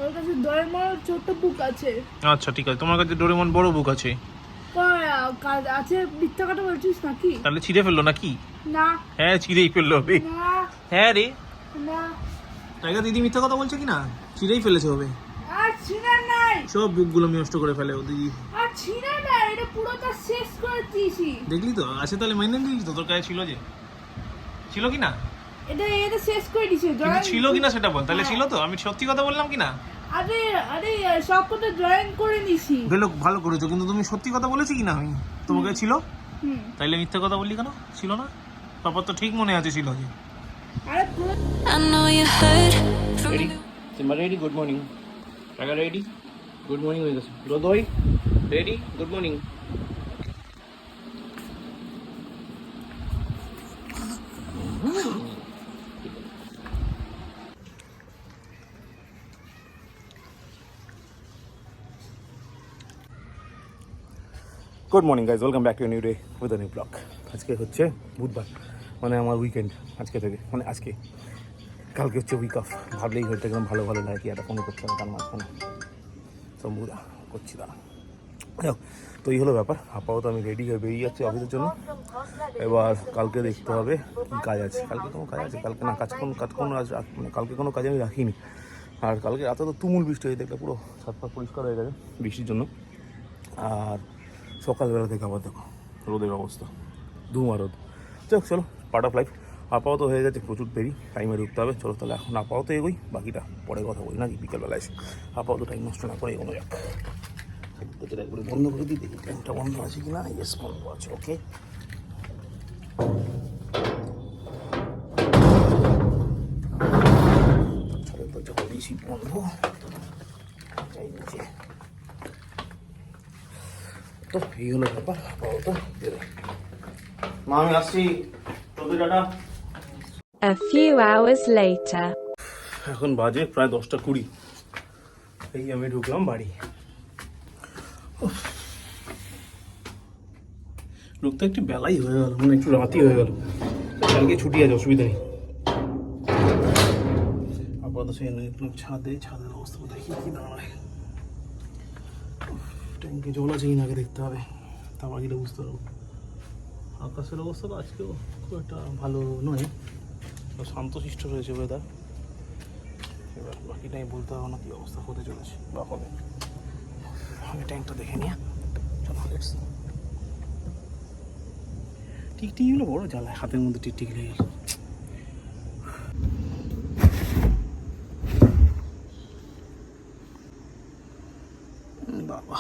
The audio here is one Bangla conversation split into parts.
ওর কাছে ডোরেমন ছোট বুক আছে। আচ্ছা ঠিক আছে, তোমার কাছে ডোরেমন বড় বুক আছে। আছে, মিথ্যা কথা বলছিস নাকি? তাহলে ছিঁড়ে ফেললো নাকি? না হ্যাঁ ছিঁড়েই ফেললো হবে। না হ্যাঁ রে, না, টাইগার দিদি মিথ্যা কথা বলছে কি না? ছিঁড়েই ফেলেছে হবে। আর ছিনা নাই, সব বুকগুলো আমি নষ্ট করে ফেলে ও দিদি। আর ছিনা নাই, এটা পুরোটা শেষ করে দিয়েছি। দেখলি তো আছে, তাহলে মাইনে নিলি তো? তোর কাছে ছিল যে, ছিল কি না? এটা শেষ করে দিয়েছে। কিন্তু ছিল কি না সেটা বল, তাহলে ছিল তো? আমি সত্যি কথা বললাম কি না? আরে আরে সব কটা ড্রয়িং করে নিছি। ভালো করেছো, কিন্তু তুমি সত্যি কথা বলেছি কি না? আমি তোমাকে ছিল, হুম, তাইলে মিথ্যা কথা বললি কেন? ছিল না? তারপর তো ঠিক মনে আছে ছিল যে। আরে পুরো I know you heard from ready Simba, ready, good morning. Tiger ready, good morning হয়ে গেছে। Rodoy ready, good morning. Good morning guys, welcome back to new day with a new vlog. আজকে হচ্ছে বুধবার, মানে আমার উইকেন্ড আজকে থেকে, মানে আজকে কালকে হচ্ছে উইক অফ। ভাবলেই হয়তো একদম ভালো ভালো লাগে, একটা ফোন করছে না তার মাঝখানে সম্বুদা করছি দাঁড়া। তো এই হলো ব্যাপার। আপাতত আমি রেডি হয়ে বেরিয়ে যাচ্ছি অফিসের জন্য। এবার কালকে দেখতে হবে কী কাজ আছে। কালকে কোনো কাজ আছে? কালকে না, মানে কালকে কোনো কাজ আমি রাখিনি। আর কালকে রাতে তো তুমুল বৃষ্টি হয়ে দেখলে পুরো ছাদ পাত পরিষ্কার হয়ে গেছে বৃষ্টির জন্য। আর সকালবেলা থেকে আবার দেখো রোদের অবস্থা, ধুমা রোদ। চলো পার্ট অফ লাইফ। আপাতত হয়ে গেছে প্রচুর দেরি, টাইমে ঢুকতে হবে। চলো তাহলে এখন আপাতত এগোই, বাকিটা পরে কথা বলি নাকি বিকেলবেলা এসে। আপাতত টাইম নষ্ট না করে এগোনো যাক। একবারে বন্ধ করে দিই, দেখি টাইমটা বন্ধ আছে কি না। ইয়েস, বন্ধ আছে, ওকে। যখন বেশি বন্ধ যাই নিচে। তো এই হলো ব্যাপার। আপাতত মা আমি আসছি, তোদের tata. A few hours later. এখন বাজে প্রায় 10:20। এই আমি ঢুকলাম বাড়ি। ঢুকতে একটু বেলাই হয়ে গেল, মানে একটু রাতই হয়ে গেল। কালকে ছুটি আছে, অসুবিধা নেই। আপাতত সেই ছাদের অবস্থা দেখি কি দাঁড়ায়। ট্যাঙ্কে জল আছে কিনা আগে দেখতে হবে, তা বাকিটা বুঝতে পারবো। আকাশের অবস্থা তো আজকেও খুব একটা ভালো নয়, শান্তশিষ্ট রয়েছে ওয়েদার। এবার বাকিটাই বলতে হবে না কী অবস্থা হতে চলেছে বা হবে। আমি ট্যাঙ্কটা দেখে নিয়ে চলো। টিকটিকিগুলো বড় জ্বালায়, হাতের মধ্যে টিকটিকি লেগে গেল। বাবা,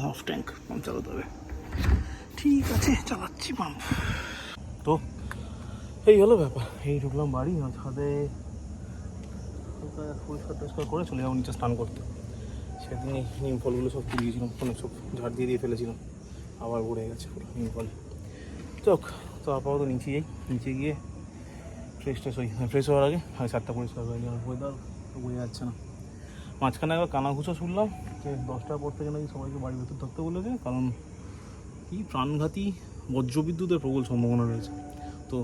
হাফ ট্যাঙ্ক পাম্প চালাতে হবে। ঠিক আছে, চালাচ্ছি পাম্প। তো এই হলো ব্যাপার। এই ঢুকলাম বাড়ি, ছাদে পরিষ্কার টরিষ্কার করে চলে যাবো নিচে স্নান করতে। সেদিন নিম ফলগুলো সব কুড়িয়েছিলাম, অনেক সব ঝাড় দিয়ে ফেলেছিলাম, আবার ভরে গেছে পুরো নিম ফল। চোখ তো আপাতত নিচে যাই, নিচে গিয়ে ফ্রেশ হওয়ার আগে ছাদটা পরিষ্কার হয়ে যাওয়ার ওয়েদার বোঝা যাচ্ছে না। মাঝখানে একবার কানাঘুষো শুনলাম যে 10টার পর থেকে নাকি সবাইকে বাড়ির ভেতর থাকতে বলেছে, কারণ কি প্রাণঘাতী বজ্রবিদ্যুতের প্রবল সম্ভাবনা রয়েছে। তো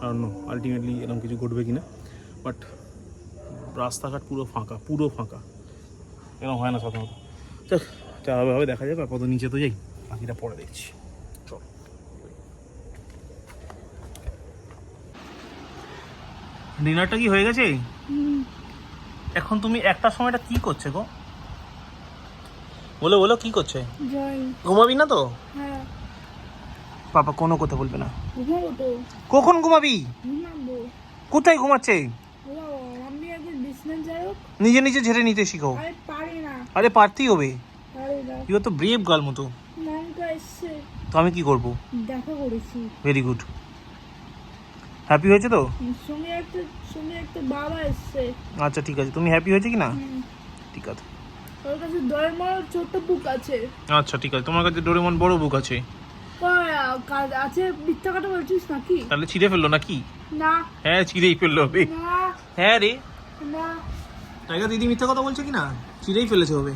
আর আলটিমেটলি এরকম কিছু ঘটবে কিনা, বাট রাস্তাঘাট পুরো ফাঁকা এরকম হয় না সাধারণত। যা হবে দেখা যাবে। আপাতত নিচে তো যাই, বাকিটা পরে দেখছি। চল। ডিনারটা কি হয়ে গেছে? এখন তুমি একটার সময়টা কি করছে গো? বলো কি করছে? ঘুমাবি না তো? হ্যাঁ, পাপা কোনো কথা বলবে না। ঘুমাবো তো। কখন ঘুমাবি? ঘুমাবো। কোথায় ঘুমাচ্ছে? আমি একবার বিছানা যাই হোক। নিজে নিজে ঝেড়ে নিতে শিখো। আরে পারি না। আরে পারতেই হবে, পারি না। ইউ তো ব্রেভ গার্ল মতো। নামটা এসছে, তো আমি কি করব? দেখা করেছি। Very good. হ্যাপি হয়েছে তো? সঙ্গে একটা বাবা এসছে। আচ্ছা ঠিক আছে, তুমি হ্যাপি হয়েছে কি না? ঠিক আছে। ওর কাছে ডোরেমন ছোট বুক আছে। আচ্ছা ঠিক আছে, তোমার কাছে ডোরেমন বড় বুক আছে। আছে, মিথ্যা কথা বলছিস নাকি? তাহলে ছিঁড়ে ফেললো নাকি? না হ্যাঁ ছিঁড়েই ফেললো হবে। না হ্যাঁ রে, না, টাইগার দিদি মিথ্যা কথা বলছে কি না? ছিঁড়েই ফেলেছে হবে।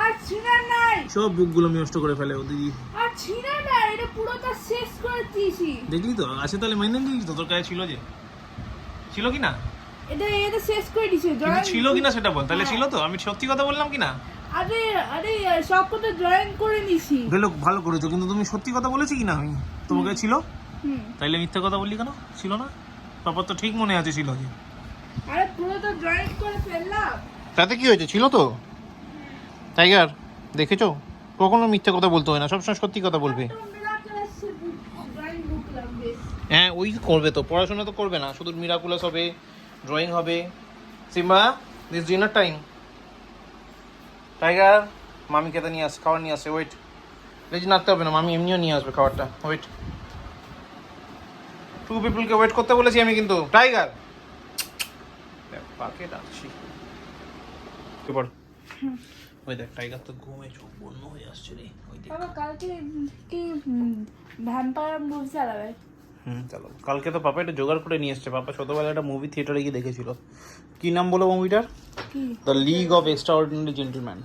আর ছিনা নাই, সব বুকগুলো আমি নষ্ট করে ফেলে ও দিদি। আর ছিনা নাই, এটা পুরোটা শেষ করে দিয়েছি। দেখলি তো আছে, তাহলে মাইনে নিলি তো? তোর কাছে ছিল যে, ছিল কি না? এটা শেষ করে দিছে কিন্তু জয়েন ছিল কিনা সেটা বল, তাহলে ছিল তো? আমি সত্যি কথা বললাম কিনা? আরে আরে সব কটা জয়েন করে নিছি। গেলো, ভালো করেছো, কিন্তু তুমি সত্যি কথা বলেছি কিনা আমি তোমাকে? ছিল? হুম। তাইলে মিথ্যে কথা বললি কেন? ছিল না? তারপর তো ঠিক মনে আছে ছিল যে। আরে পুরো তো জয়েন করে ফেললাম। তাতে কি হয়েছে? ছিল তো। টাইগার দেখেছো, কখনো মিথ্যে কথা বলতে হয় না, সবসময় সত্যি কথা বলবে। হ্যাঁ, ওই করবে তো, পড়াশোনা তো করবে না, শুধু মিরাকুলাস হবে, ড্রয়িং হবে। Simba, this dinner time. Tiger, মামি খেতে নিয়ে আসে, খাবার নিয়ে আসে। ওয়েট, লেজি নাড়তে হবে না, মামি এমনিও নিয়ে আসবে খাবারটা। ওয়েট, টু পিপলকে ওয়েট করতে বলেছি আমি কিন্তু। টাইগার, পাকে ডাকছি। এবার ওই দেখ, টাইগার তো ঘুমে চোখ বন্ধ হয়ে আসছে রে। ওই দেখ। বাবা কালকে কি ভ্যাম্পায়ার মুভি চালাবে? চলো, কালকে তো পাপা এটা জোগাড় করে নিয়ে এসছে। পাপা ছোটবেলায় একটা মুভি থিয়েটারে গিয়ে দেখেছিল। কি নাম বলো মুভিটার? কি? The league of extraordinary gentleman.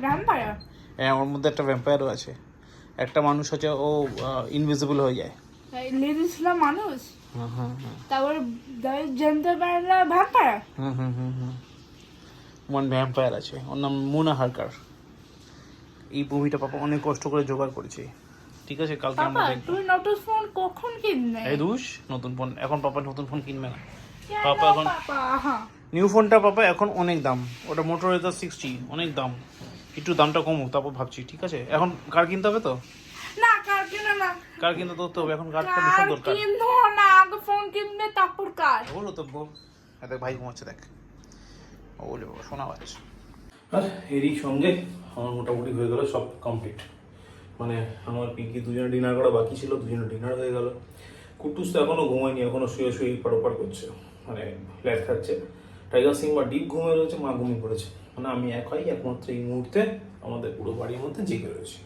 Vampire? হ্যাঁ, ওর মধ্যে একটা ভ্যাম্পায়ারও আছে। একটা মানুষ হচ্ছে, ও ইনভিজিবল হয়ে যায়। লেডিস না মানুষ, হুম। তারপর জেন্টলম্যানরা ভ্যাম্পায়ার। হুম। ওয়ান ভ্যাম্পায়ার আছে, ওর নাম মুনা হারকার। এই মুভিটা পাপা অনেক কষ্ট করে জোগাড় করেছে। ঠিক আছে, কালকে আমরা পাপা দেখবো। তুই নতুন ফোন কখন কিনবে? এই দুষ, নতুন ফোন এখন পাপা নতুন ফোন কিনবে না। কেন পাপা এখন পাপা? হ্যাঁ নিউ ফোনটা পাপা এখন অনেক দাম। ওটা মোটরোলা 60, অনেক দাম। একটু দামটা কমুক তারপর ভাবছি। ঠিক আছে, এখন কার কিনতে হবে তো? না, কার কিনা না, কার কিনতে তো হবে, এখন কারটা ভীষণ কার দরকার। কিনবো না, আগে ফোন কিনবে তারপর কার। বলো তো বল। দেখ ভাই ঘুমাচ্ছে, দেখ। ও বলে বাবা, শোনা পাচ্ছে। আর এরই সঙ্গে আমার মোটামুটি হয়ে গেল সব কমপ্লিট। মানে আমার পিঙ্কি দুজনে ডিনার করা বাকি ছিল, দুজনে ডিনার হয়ে গেল। কুটুস তো এখনো ঘুমায়নি, এখনো শুয়ে শুয়ে পার ওপার করছে, মানে ল্যাট খাচ্ছে। টাইগার সিংবা ডিপ ঘুমিয়ে রয়েছে, মা ঘুমিয়ে পড়েছে। মানে আমি একাই একমাত্র এই মুহূর্তে আমাদের পুরো বাড়ির মধ্যে জেগে রয়েছি।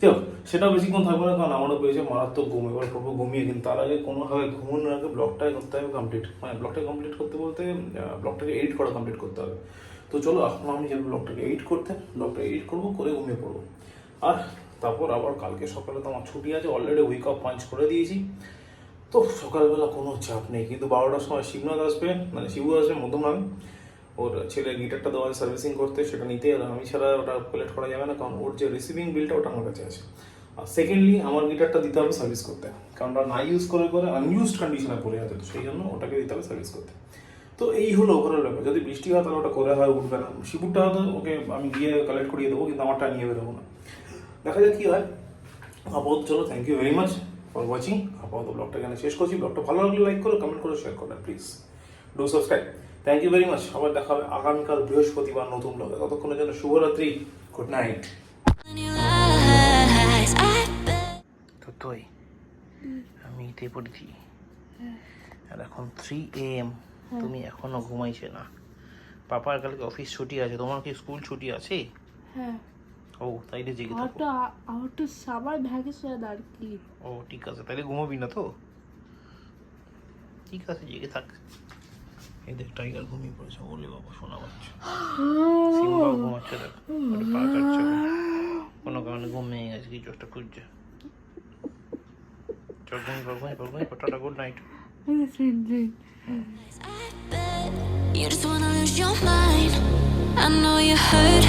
যাই সেটা বেশিক্ষণ থাকবে না, কারণ আমারও পেয়েছে মারাত্মক ঘুম। এবার করবো ঘুমিয়ে, কিন্তু তার আগে কোনোভাবে ঘুমানোর আগে ব্লগটাই করতে হবে কমপ্লিট। মানে ব্লগটা কমপ্লিট করতে বলতে ব্লগটাকে এডিট করা কমপ্লিট করতে হবে। তো চলো, এখন আমি যাবো ব্লগটাকে এডিট করতে। ব্লগটা এডিট করবো, করে ঘুমিয়ে পড়বো। আর তারপর আবার কালকে সকালে তো আমার ছুটি আছে, অলরেডি উইক অফ পাঞ্চ করে দিয়েছি। তো সকালবেলা কোনো চাপ নেই, কিন্তু 12টার সময় শিবনাথ আসবে, মানে শিবু আসবে মধ্যমগ্রামে। ওর ছেলের গিটারটা দেওয়া আছে সার্ভিসিং করতে, সেটা নিতে এলো। আমি ছাড়া ওটা কালেক্ট করা যাবে না, কারণ ওর যে রিসিভিং বিলটা ওটা আমার কাছে আছে। আর সেকেন্ডলি আমার গিটারটা দিতে হবে সার্ভিস করতে, কারণ ওটা না ইউজ করে আনইউজড কন্ডিশনে পড়ে আছে, তো সেই জন্য ওটাকে দিতে হবে সার্ভিস করতে। তো এই হলো ওভারঅল ব্যাপার। যদি বৃষ্টি হয় তাহলে ওটা করে হয়, উঠবে না। শিবুরটা হয়তো ওকে আমি গিয়ে কালেক্ট করিয়ে দেবো, কিন্তু আমারটা নিয়ে বেরোবো না। দেখা যাক কী হয়। আপাতত চলো, thank you very much for watching. আপাতত ব্লগটা এখানে শেষ করছি। ব্লগটা ভালো লাগলে লাইক করো, কমেন্ট করো, শেয়ার করো, please do subscribe. Thank you very much. আবার দেখা হবে আগামীকাল বৃহস্পতিবার নতুন ব্লগে। ততক্ষণের জন্য শুভরাত্রি, good night. In your eyes, I bet. তো তুই আমি এতে পড়েছি, আর এখন 3 AM, তুমি এখনো ঘুমাইছে না। পাপার কালকে অফিস ছুটি আছে, তোমার কি স্কুল ছুটি আছে? হ্যাঁ, ও তাইলে জেগে আর থাকো। তো আর তো সবার ভ্যাকেশন আর কি। ও ঠিক আছে, তাহলে ঘুমাবি না তো? ঠিক আছে, জেগে থাক। এই দেখ, টাইগার ঘুমিয়ে পড়েছে। বলে বাবা, শোনা পাচ্ছে। সিম্বাও ঘুমাচ্ছে, দেখ ওটা পা কাটছে, কোনো কারণে ঘুমিয়ে গেছে, কিছু একটা খুঁজছে। চল ঘুমিয়ে পড়, tata, good night. I bet you just wanna lose your mind. I know you hurt,